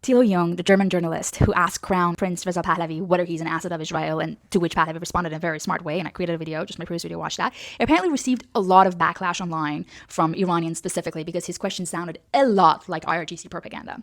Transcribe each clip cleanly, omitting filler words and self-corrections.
Thilo Jung, the German journalist who asked Crown Prince Reza Pahlavi whether he's an asset of Israel, and to which Pahlavi responded in a very smart way, and I created a video, just my previous video, watch that, apparently received a lot of backlash online from Iranians specifically because his question sounded a lot like IRGC propaganda.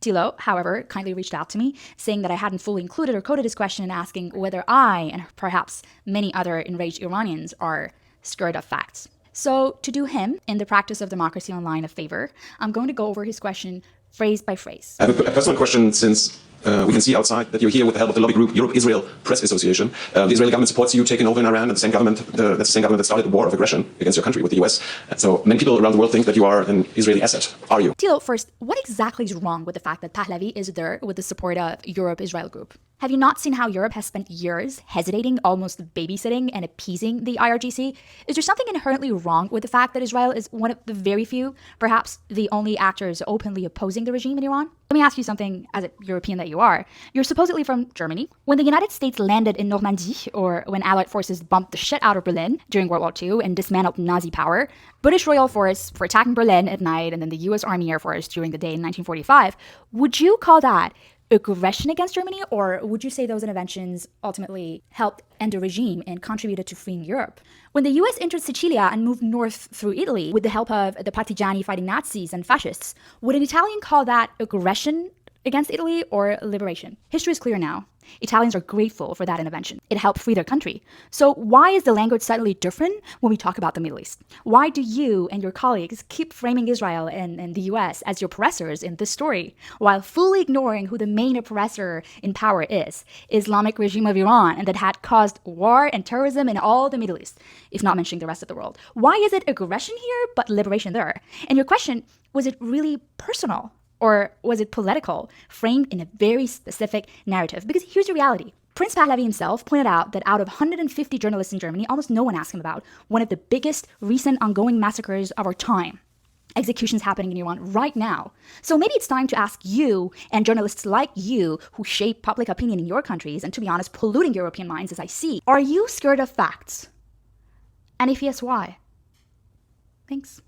Thilo, however, kindly reached out to me saying that I hadn't fully included or coded his question and asking whether I, and perhaps many other enraged Iranians, are scared of facts. So to do him, in the practice of democracy online, a favor, I'm going to go over his question phrase by phrase. I have a personal question, since we can see outside that you're here with the help of the lobby group Europe-Israel Press Association. The Israeli government supports you taking over in Iran, and that's the same government that started the war of aggression against your country with the US. So many people around the world think that you are an Israeli asset. Are you? Thilo, first, what exactly is wrong with the fact that Pahlavi is there with the support of Europe-Israel group? Have you not seen how Europe has spent years hesitating, almost babysitting and appeasing the IRGC? Is there something inherently wrong with the fact that Israel is one of the very few, perhaps the only actors openly opposing the regime in Iran? Let me ask you something, as a European that you are. You're supposedly from Germany. When the United States landed in Normandy, or when Allied forces bumped the shit out of Berlin during World War II and dismantled Nazi power, British Royal Force for attacking Berlin at night, and then the US Army Air Force during the day in 1945, would you call that aggression against Germany, or would you say those interventions ultimately helped end the regime and contributed to freeing Europe? When the US entered Sicilia and moved north through Italy with the help of the partigiani fighting Nazis and fascists, would an Italian call that aggression against Italy or liberation? History is clear now. Italians are grateful for that intervention. It helped free their country. So why is the language slightly different when we talk about the Middle East? Why do you and your colleagues keep framing Israel and the US as your oppressors in this story, while fully ignoring who the main oppressor in power is, Islamic regime of Iran, and that had caused war and terrorism in all the Middle East, if not mentioning the rest of the world? Why is it aggression here, but liberation there? And your question, was it really personal? Or was it political, framed in a very specific narrative? Because here's the reality. Prince Pahlavi himself pointed out that out of 150 journalists in Germany, almost no one asked him about one of the biggest recent ongoing massacres of our time. Executions happening in Iran right now. So maybe it's time to ask you and journalists like you who shape public opinion in your countries and, to be honest, polluting European minds as I see, are you scared of facts? And if yes, why? Thanks.